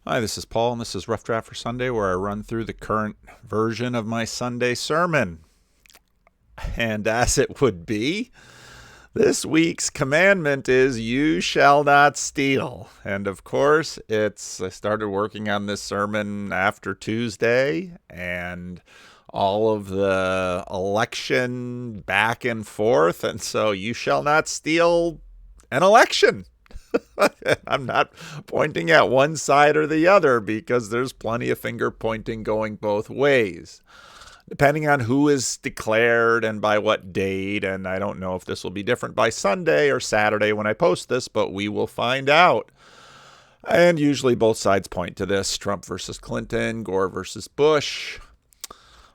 Hi, this is Paul, and this is Rough Draft for Sunday, where I run through the current version of my Sunday sermon. And as it would be, this week's commandment is, "You shall not steal." And of course, I started working on this sermon after Tuesday, and all of the election back and forth. And so, you shall not steal an election. I'm not pointing at one side or the other because there's plenty of finger pointing going both ways, depending on who is declared and by what date. And I don't know if this will be different by Sunday or Saturday when I post this, but we will find out. And usually both sides point to this: Trump versus Clinton, Gore versus Bush.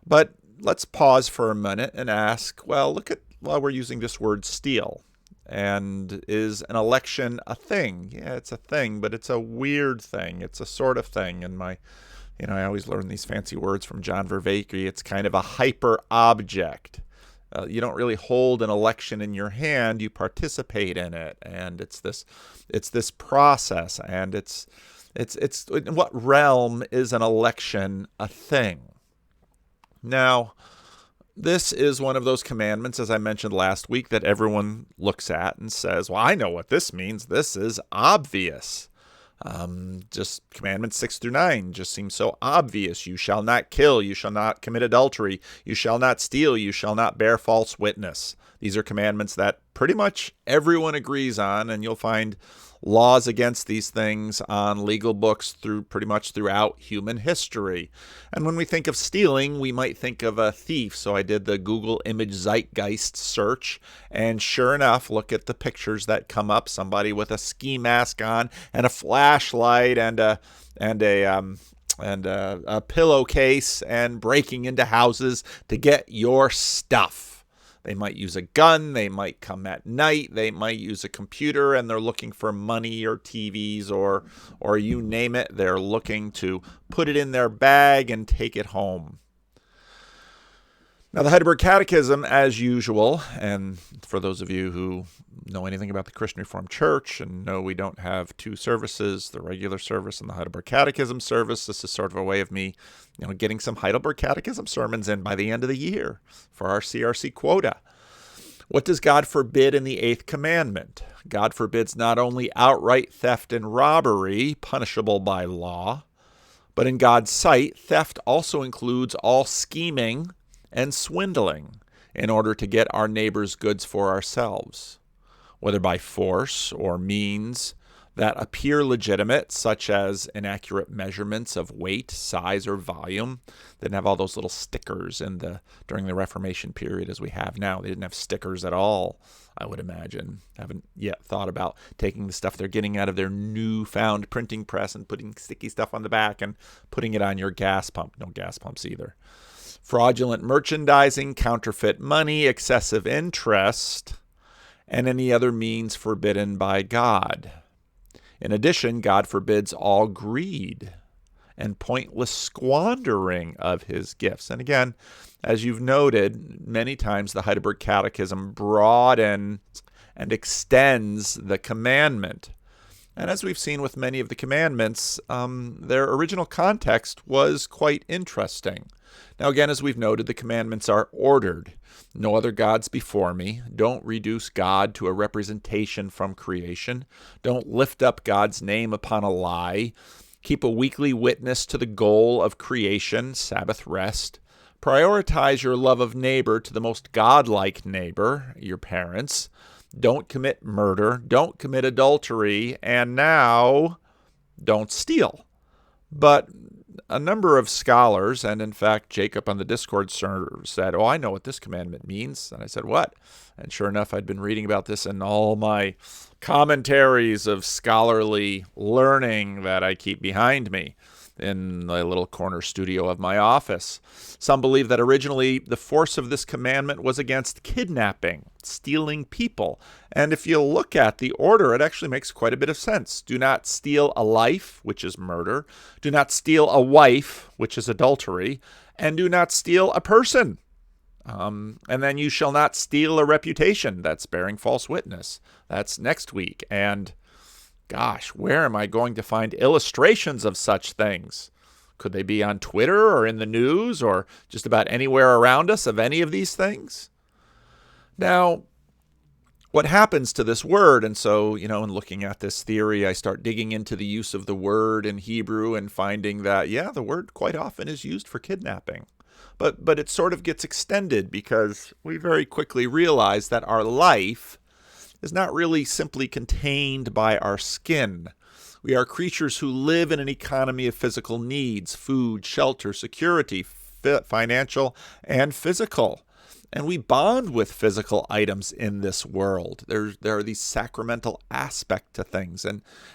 But let's pause for a minute and ask, well, look at, while we're using this word steal. And is an election a thing? Yeah, it's a thing, but it's a weird thing. It's a sort of thing. And I always learn these fancy words from John Vervaeke. It's kind of a hyper object. You don't really hold an election in your hand. You participate in it. And it's this process. And it's in what realm is an election a thing? Now, this is one of those commandments, as I mentioned last week, that everyone looks at and says, well, I know what this means. This is obvious. Just commandments 6 through 9 just seem so obvious. You shall not kill. You shall not commit adultery. You shall not steal. You shall not bear false witness. These are commandments that pretty much everyone agrees on, and you'll find laws against these things on legal books pretty much throughout human history. And when we think of stealing, we might think of a thief. So I did the Google image zeitgeist search, and sure enough, look at the pictures that come up. Somebody with a ski mask on and a flashlight and a pillowcase and breaking into houses to get your stuff. They might use a gun, they might come at night, they might use a computer, and they're looking for money or TVs or you name it. They're looking to put it in their bag and take it home. Now, the Heidelberg Catechism, as usual, and for those of you who know anything about the Christian Reformed Church and know we don't have two services, the regular service and the Heidelberg Catechism service, this is sort of a way of me, getting some Heidelberg Catechism sermons in by the end of the year for our CRC quota. What does God forbid in the 8th commandment? God forbids not only outright theft and robbery, punishable by law, but in God's sight, theft also includes all scheming and swindling in order to get our neighbor's goods for ourselves, whether by force or means that appear legitimate, such as inaccurate measurements of weight, size, or volume. They didn't have all those little stickers during the Reformation period as we have now. They didn't have stickers at all, I would imagine. Haven't yet thought about taking the stuff they're getting out of their newfound printing press and putting sticky stuff on the back and putting it on your gas pump. No gas pumps either. Fraudulent merchandising, counterfeit money, excessive interest, and any other means forbidden by God. In addition, God forbids all greed and pointless squandering of his gifts. And again, as you've noted, many times the Heidelberg Catechism broadens and extends the commandment. And as we've seen with many of the commandments, their original context was quite interesting. Now, again, as we've noted, the commandments are ordered. No other gods before me. Don't reduce God to a representation from creation. Don't lift up God's name upon a lie. Keep a weekly witness to the goal of creation, Sabbath rest. Prioritize your love of neighbor to the most godlike neighbor, your parents. Don't commit murder. Don't commit adultery. And now, don't steal. But a number of scholars, and in fact, Jacob on the Discord server said, oh, I know what this commandment means. And I said, what? And sure enough, I'd been reading about this in all my commentaries of scholarly learning that I keep behind me in the little corner studio of my office. Some believe that originally the force of this commandment was against kidnapping, stealing people. And if you look at the order, it actually makes quite a bit of sense. Do not steal a life, which is murder. Do not steal a wife, which is adultery. And do not steal a person. And then you shall not steal a reputation. That's bearing false witness. That's next week. And Gosh, where am I going to find illustrations of such things? Could they be on Twitter or in the news or just about anywhere around us of any of these things? Now, what happens to this word? And so, in looking at this theory, I start digging into the use of the word in Hebrew and finding that, yeah, the word quite often is used for kidnapping. But it sort of gets extended because we very quickly realize that our life is not really simply contained by our skin. We are creatures who live in an economy of physical needs: food, shelter, security, financial, and physical. And we bond with physical items in this world. There are these sacramental aspects to things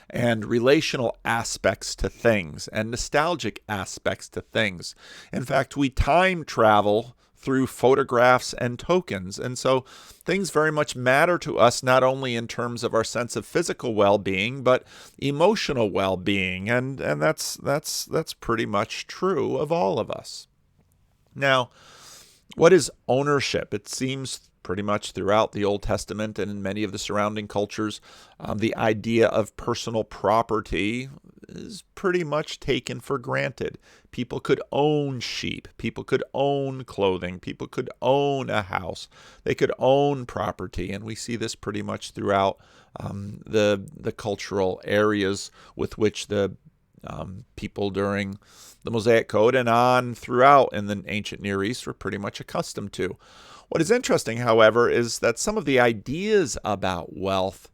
and relational aspects to things and nostalgic aspects to things. In fact, we time travel through photographs and tokens. And so things very much matter to us, not only in terms of our sense of physical well-being, but emotional well-being. And that's pretty much true of all of us. Now, what is ownership? It seems pretty much throughout the Old Testament and in many of the surrounding cultures, the idea of personal property is pretty much taken for granted. People could own sheep. People could own clothing. People could own a house. They could own property. And we see this pretty much throughout the cultural areas with which the people during the Mosaic Code and on throughout in the ancient Near East were pretty much accustomed to. What is interesting, however, is that some of the ideas about wealth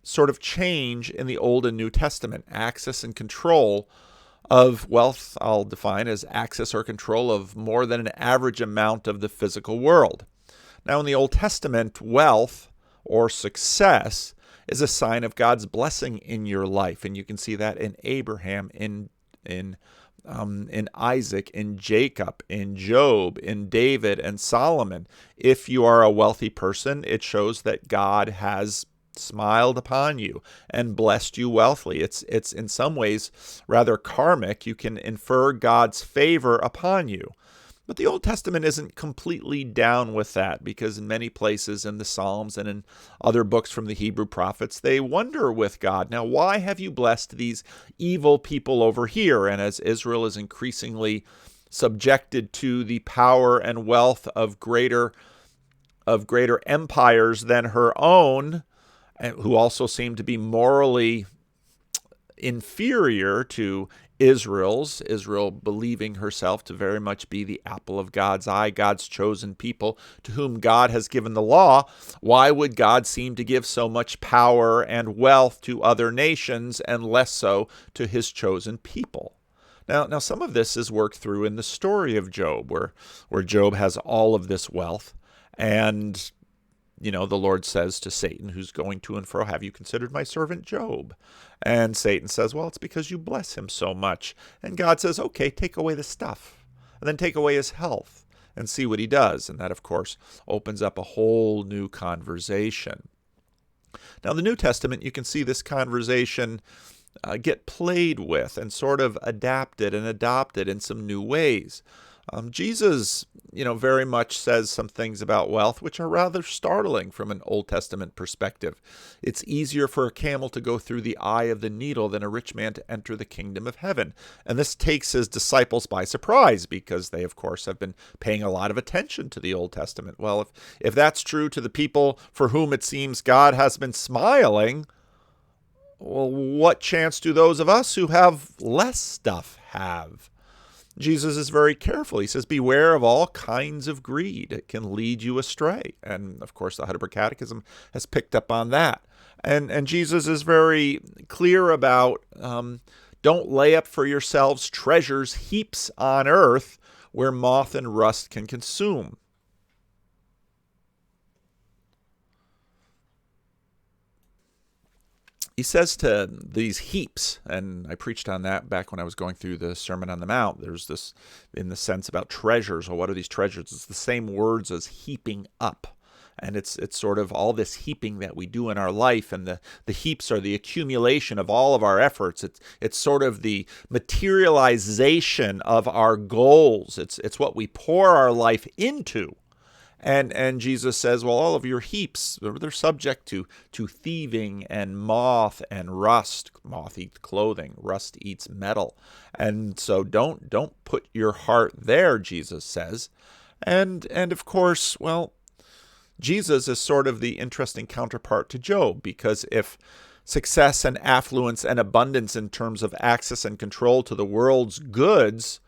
sort of change in the Old and New Testament. Access and control of wealth, I'll define as access or control of more than an average amount of the physical world. Now, in the Old Testament, wealth or success is a sign of God's blessing in your life, and you can see that in Abraham, in Isaac, in Jacob, in Job, in David, and Solomon. If you are a wealthy person, it shows that God has smiled upon you and blessed you wealthily. It's in some ways rather karmic. You can infer God's favor upon you. But the Old Testament isn't completely down with that, because in many places in the Psalms and in other books from the Hebrew prophets, they wonder with God, now, why have you blessed these evil people over here? And as Israel is increasingly subjected to the power and wealth of greater empires than her own, and who also seem to be morally inferior to Israel believing herself to very much be the apple of God's eye, God's chosen people to whom God has given the law, why would God seem to give so much power and wealth to other nations and less so to his chosen people? Now some of this is worked through in the story of Job, where Job has all of this wealth, and the Lord says to Satan, who's going to and fro, have you considered my servant Job? And Satan says, well, it's because you bless him so much. And God says, okay, take away the stuff, and then take away his health, and see what he does. And that, of course, opens up a whole new conversation. Now, the New Testament, you can see this conversation get played with and sort of adapted and adopted in some new ways. Jesus, very much says some things about wealth which are rather startling from an Old Testament perspective. It's easier for a camel to go through the eye of the needle than a rich man to enter the kingdom of heaven. And this takes his disciples by surprise, because they, of course, have been paying a lot of attention to the Old Testament. Well, if that's true to the people for whom it seems God has been smiling, well, what chance do those of us who have less stuff have? Jesus is very careful. He says, beware of all kinds of greed. It can lead you astray. And, of course, the Heidelberg Catechism has picked up on that. And Jesus is very clear about don't lay up for yourselves treasures, heaps on earth, where moth and rust can consume. He says to these heaps, and I preached on that back when I was going through the Sermon on the Mount. There's this, in the sense about treasures. Well, what are these treasures? It's the same words as heaping up. And it's sort of all this heaping that we do in our life, and the heaps are the accumulation of all of our efforts. It's sort of the materialization of our goals. It's what we pour our life into. And Jesus says, well, all of your heaps, they're subject to thieving and moth and rust. Moth eats clothing, rust eats metal. And so don't put your heart there, Jesus says. And of course, well, Jesus is sort of the interesting counterpart to Job, because if success and affluence and abundance in terms of access and control to the world's goods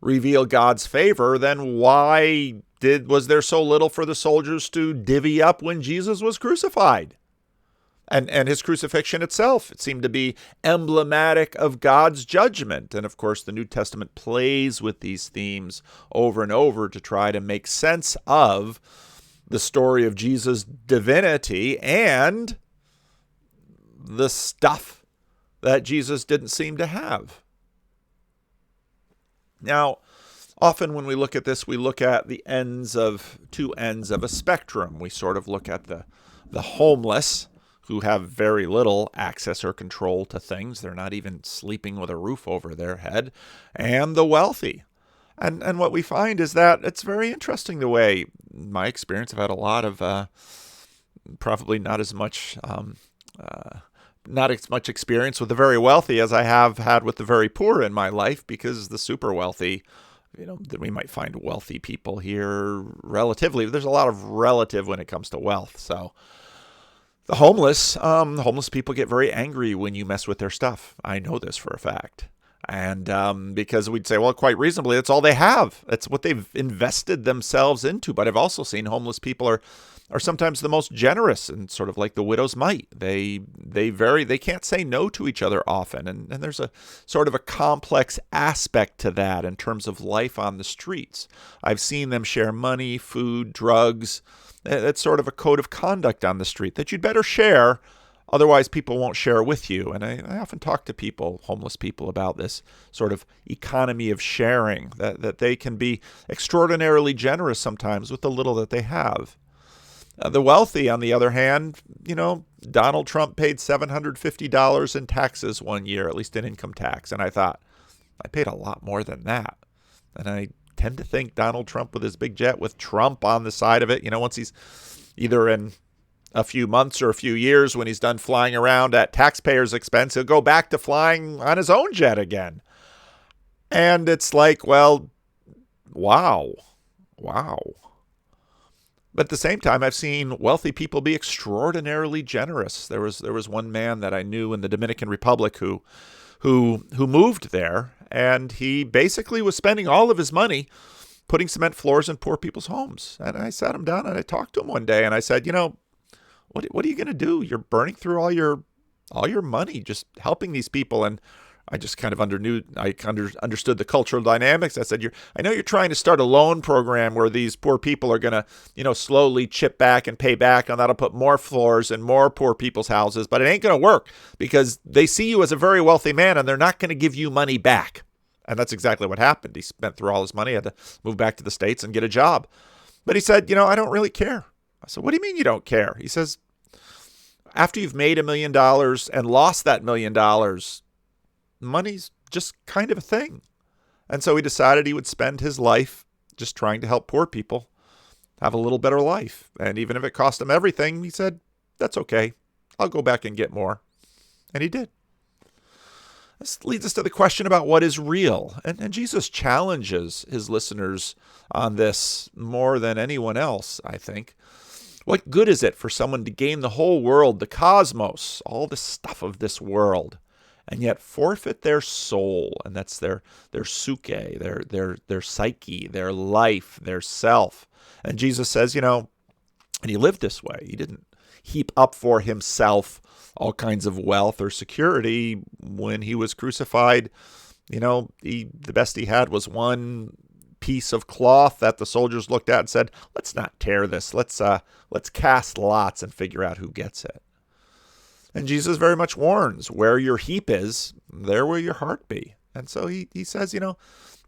reveal God's favor, then why was there so little for the soldiers to divvy up when Jesus was crucified? And his crucifixion itself, it seemed to be emblematic of God's judgment. And of course, the New Testament plays with these themes over and over to try to make sense of the story of Jesus' divinity and the stuff that Jesus didn't seem to have. Now, often when we look at this, we look at two ends of a spectrum. We sort of look at the homeless, who have very little access or control to things. They're not even sleeping with a roof over their head, and the wealthy. And what we find is that it's very interesting the way, in my experience, I've had a lot of probably not as much experience with the very wealthy as I have had with the very poor in my life, because the super wealthy, we might find wealthy people here relatively. There's a lot of relative when it comes to wealth. So the homeless people get very angry when you mess with their stuff. I know this for a fact. And because we'd say, well, quite reasonably, it's all they have. It's what they've invested themselves into. But I've also seen homeless people are sometimes the most generous, and sort of like the widow's mite. They can't say no to each other often. And there's a sort of a complex aspect to that in terms of life on the streets. I've seen them share money, food, drugs. It's sort of a code of conduct on the street that you'd better share. Otherwise, people won't share with you. And I often talk to homeless people, about this sort of economy of sharing, that they can be extraordinarily generous sometimes with the little that they have. The wealthy, on the other hand, Donald Trump paid $750 in taxes one year, at least in income tax. And I thought, I paid a lot more than that. And I tend to think Donald Trump with his big jet with Trump on the side of it, once he's either in a few months or a few years, when he's done flying around at taxpayers' expense, he'll go back to flying on his own jet again. And it's like, well, wow. But at the same time, I've seen wealthy people be extraordinarily generous. There was one man that I knew in the Dominican Republic who moved there, and he basically was spending all of his money putting cement floors in poor people's homes. And I sat him down and I talked to him one day, and I said, what are you going to do? You're burning through all your money just helping these people. And I just kind of understood the cultural dynamics. I said, I know you're trying to start a loan program where these poor people are going to, slowly chip back and pay back, and that'll put more floors in more poor people's houses, but it ain't going to work because they see you as a very wealthy man and they're not going to give you money back. And that's exactly what happened. He spent through all his money, had to move back to the States and get a job. But he said, I don't really care. I said, what do you mean you don't care? He says, after you've made $1 million and lost that $1 million, money's just kind of a thing. And so he decided he would spend his life just trying to help poor people have a little better life. And even if it cost him everything, he said, that's okay. I'll go back and get more. And he did. This leads us to the question about what is real. And Jesus challenges his listeners on this more than anyone else, I think. What good is it for someone to gain the whole world, the cosmos, all the stuff of this world, and yet forfeit their soul? And that's their psyche, their psyche, their life, their self. And Jesus says, and he lived this way. He didn't heap up for himself all kinds of wealth or security. When he was crucified, the best he had was one piece of cloth that the soldiers looked at and said, let's not tear this. Let's cast lots and figure out who gets it. And Jesus very much warns, where your heap is, there will your heart be. And so he says,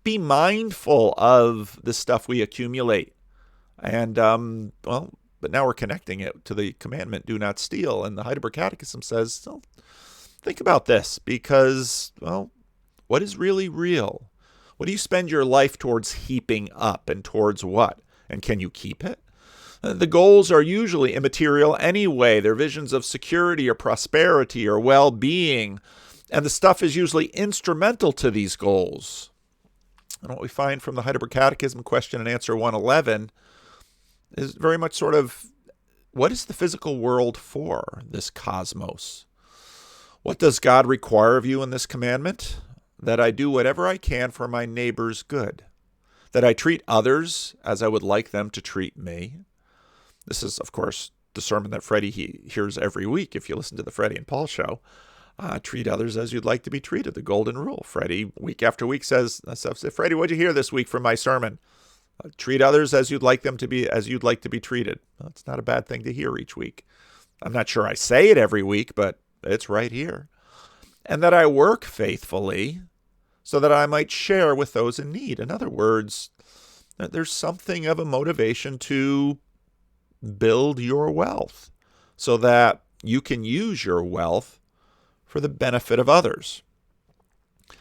be mindful of the stuff we accumulate. And, but now we're connecting it to the commandment, do not steal. And the Heidelberg Catechism says, think about this, because, what is really real? What do you spend your life towards heaping up, and towards what? And can you keep it? The goals are usually immaterial anyway. They're visions of security or prosperity or well-being, and the stuff is usually instrumental to these goals. And what we find from the Heidelberg Catechism, question and answer 111, is very much sort of, what is the physical world for, this cosmos? What does God require of you in this commandment? That I do whatever I can for my neighbor's good. That I treat others as I would like them to treat me. This is, of course, the sermon that Freddie hears every week if you listen to the Freddie and Paul show. Treat others as you'd like to be treated, the golden rule. Freddie, week after week, says, Freddie, what'd you hear this week from my sermon? Treat others as you'd like them to be, as you'd like to be treated. Well, it's not a bad thing to hear each week. I'm not sure I say it every week, but it's right here. And that I work faithfully so that I might share with those in need. In other words, that there's something of a motivation to build your wealth so that you can use your wealth for the benefit of others.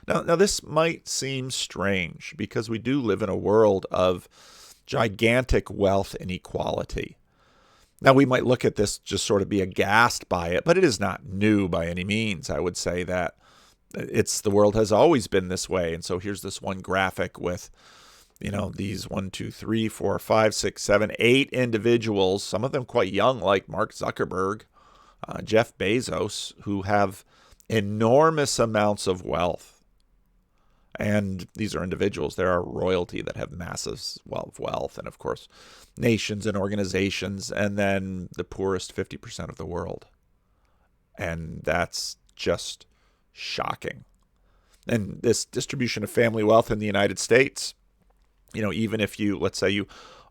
Now, this might seem strange because we do live in a world of gigantic wealth inequality. Now, we might look at this, just sort of be aghast by it, but it is not new by any means. I would say that the world has always been this way. And so here's this one graphic with, these 1, 2, 3, 4, 5, 6, 7, 8 individuals, some of them quite young, like Mark Zuckerberg, Jeff Bezos, who have enormous amounts of wealth. And these are individuals. There are royalty that have massive wealth, and of course, nations and organizations, and then the poorest 50% of the world. And that's just shocking. And this distribution of family wealth in the United States, even if let's say you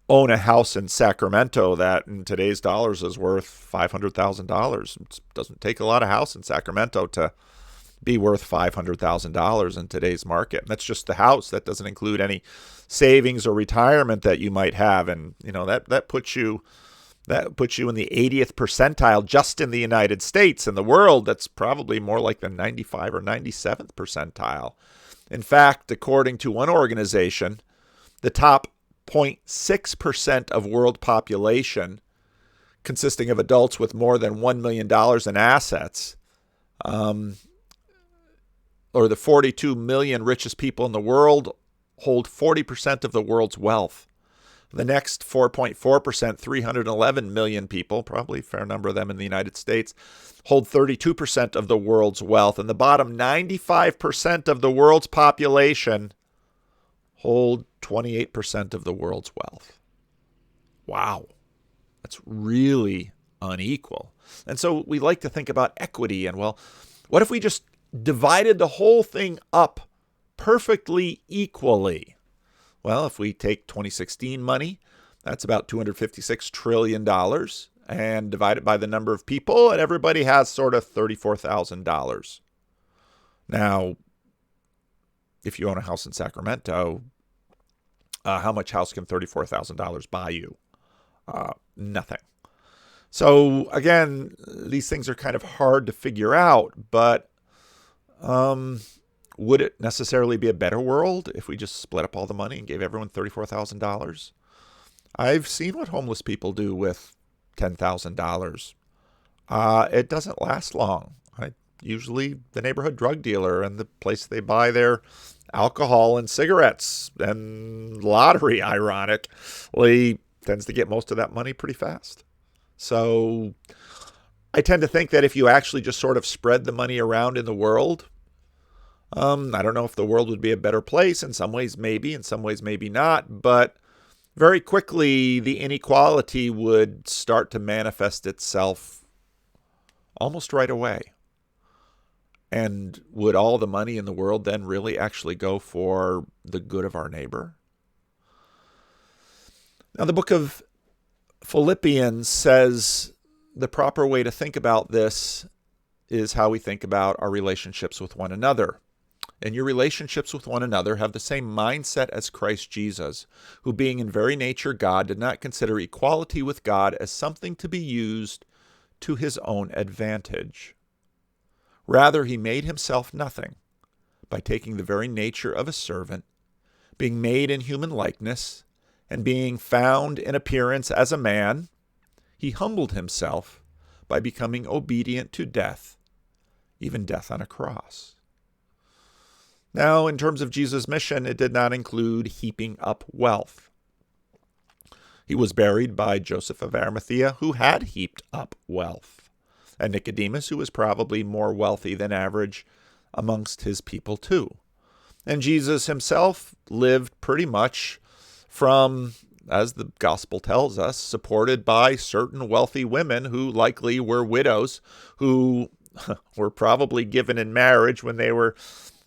own a house in Sacramento that in today's dollars is worth $500,000. It doesn't take a lot of house in Sacramento to be worth $500,000 in today's market. And that's just the house. That doesn't include any savings or retirement that you might have. And that puts you in the 80th percentile just in the United States. In the world, that's probably more like the 95 or 97th percentile. In fact, according to one organization, the top 0.6% of world population, consisting of adults with more than $1 million in assets, or the 42 million richest people in the world hold 40% of the world's wealth. The next 4.4%, 311 million people, probably a fair number of them in the United States, hold 32% of the world's wealth. And the bottom 95% of the world's population hold 28% of the world's wealth. Wow. That's really unequal. And so we like to think about equity and, what if we just divided the whole thing up perfectly equally? Well, if we take 2016 money, that's about $256 trillion, and divide it by the number of people, and everybody has sort of $34,000. Now, if you own a house in Sacramento, how much house can $34,000 buy you? Nothing. So again, these things are kind of hard to figure out, but would it necessarily be a better world if we just split up all the money and gave everyone $34,000? I've seen what homeless people do with $10,000. It doesn't last long. Usually the neighborhood drug dealer and the place they buy their alcohol and cigarettes and lottery, ironically, tends to get most of that money pretty fast. So I tend to think that if you actually just sort of spread the money around in the world, I don't know if the world would be a better place. In some ways, maybe. In some ways, maybe not. But very quickly, the inequality would start to manifest itself almost right away. And would all the money in the world then really actually go for the good of our neighbor? Now, the book of Philippians says the proper way to think about this is how we think about our relationships with one another. And your relationships with one another have the same mindset as Christ Jesus, who being in very nature God, did not consider equality with God as something to be used to his own advantage. Rather, he made himself nothing by taking the very nature of a servant, being made in human likeness, And being found in appearance as a man, he humbled himself by becoming obedient to death, even death on a cross. Now, in terms of Jesus' mission, it did not include heaping up wealth. He was buried by Joseph of Arimathea, who had heaped up wealth, and Nicodemus, who was probably more wealthy than average amongst his people too. And Jesus himself lived pretty much from, as the gospel tells us, supported by certain wealthy women who likely were widows, who were probably given in marriage when they were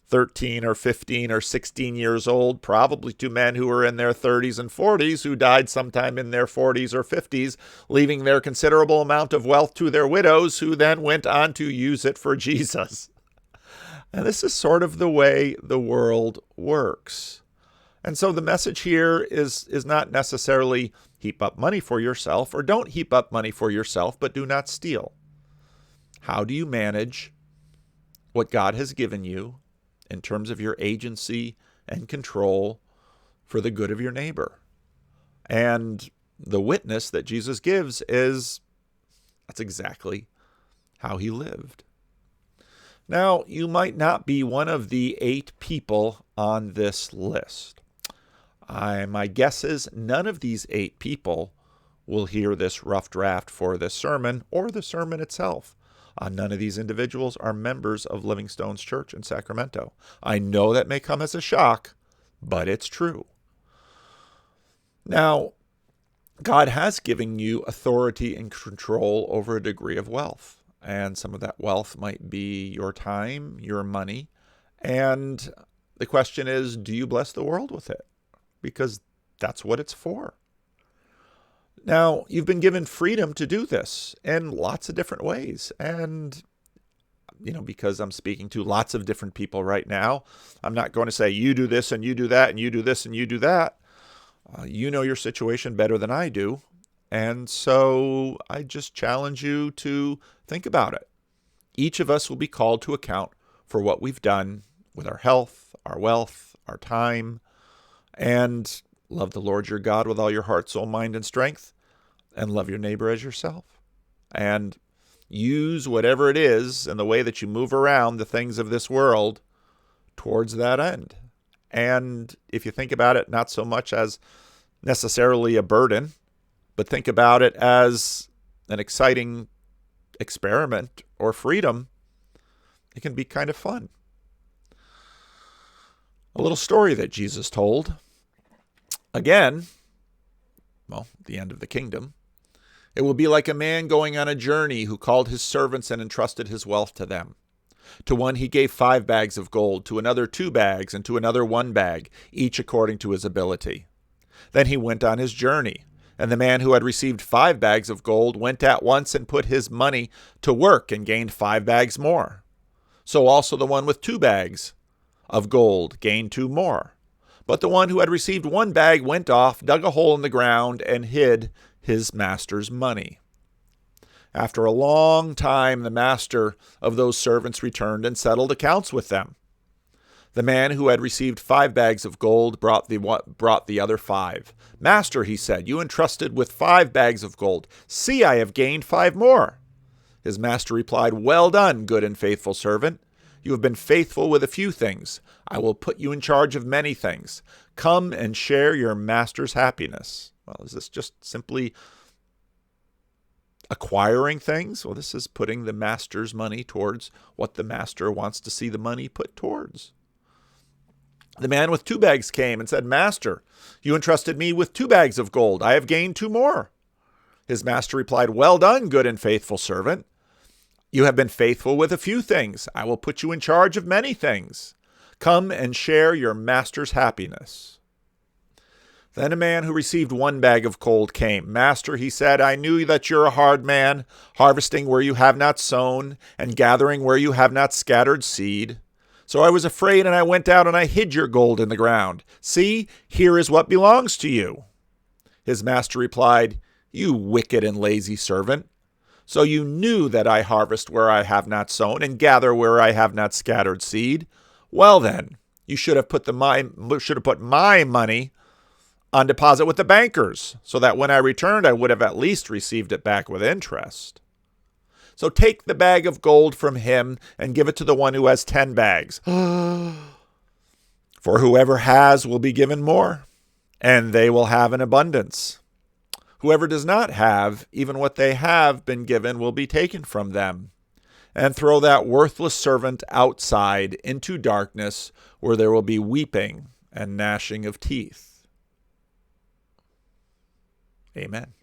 13 or 15 or 16 years old, probably to men who were in their 30s and 40s, who died sometime in their 40s or 50s, leaving their considerable amount of wealth to their widows, who then went on to use it for Jesus. And this is sort of the way the world works. And so the message here is not necessarily heap up money for yourself, or don't heap up money for yourself, but do not steal. How do you manage what God has given you in terms of your agency and control for the good of your neighbor? And the witness that Jesus gives is that's exactly how he lived. Now, you might not be one of the 8 people on this list. My guess is none of these 8 people will hear this rough draft for this sermon or the sermon itself. None of these individuals are members of Living Stones Church in Sacramento. I know that may come as a shock, but it's true. Now, God has given you authority and control over a degree of wealth. And some of that wealth might be your time, your money. And the question is, do you bless the world with it? Because that's what it's for. Now, you've been given freedom to do this in lots of different ways. And, because I'm speaking to lots of different people right now, I'm not going to say, you do this and you do that and you do this and you do that. You know your situation better than I do. And so I just challenge you to think about it. Each of us will be called to account for what we've done with our health, our wealth, our time, and love the Lord your God with all your heart, soul, mind, and strength, and love your neighbor as yourself. And use whatever it is in the way that you move around the things of this world towards that end. And if you think about it, not so much as necessarily a burden, but think about it as an exciting experiment or freedom, it can be kind of fun. A little story that Jesus told. Again, the end of the kingdom. It will be like a man going on a journey who called his servants and entrusted his wealth to them. To one he gave 5 bags of gold, to another 2 bags, and to another 1 bag, each according to his ability. Then he went on his journey. And the man who had received 5 bags of gold went at once and put his money to work and gained 5 bags more. So also the one with 2 bags of gold gained 2 more. But the one who had received 1 bag went off, dug a hole in the ground, and hid his master's money. After a long time, the master of those servants returned and settled accounts with them. The man who had received 5 bags of gold brought the other 5. Master, he said, you entrusted with 5 bags of gold. See, I have gained 5 more. His master replied, well done, good and faithful servant. You have been faithful with a few things. I will put you in charge of many things. Come and share your master's happiness. Well, is this just simply acquiring things? Well, this is putting the master's money towards what the master wants to see the money put towards. The man with 2 bags came and said, Master, you entrusted me with 2 bags of gold. I have gained 2 more. His master replied, well done, good and faithful servant. You have been faithful with a few things. I will put you in charge of many things. Come and share your master's happiness. Then a man who received 1 bag of gold came. Master, he said, I knew that you're a hard man, harvesting where you have not sown, and gathering where you have not scattered seed. So I was afraid, and I went out and I hid your gold in the ground. See, here is what belongs to you. His master replied, you wicked and lazy servant. So you knew that I harvest where I have not sown and gather where I have not scattered seed. Well then, you should have put my money on deposit with the bankers, so that when I returned, I would have at least received it back with interest. So take the bag of gold from him and give it to the one who has 10 bags. For whoever has will be given more, and they will have an abundance. Whoever does not have, even what they have been given will be taken from them. And throw that worthless servant outside into darkness, where there will be weeping and gnashing of teeth. Amen.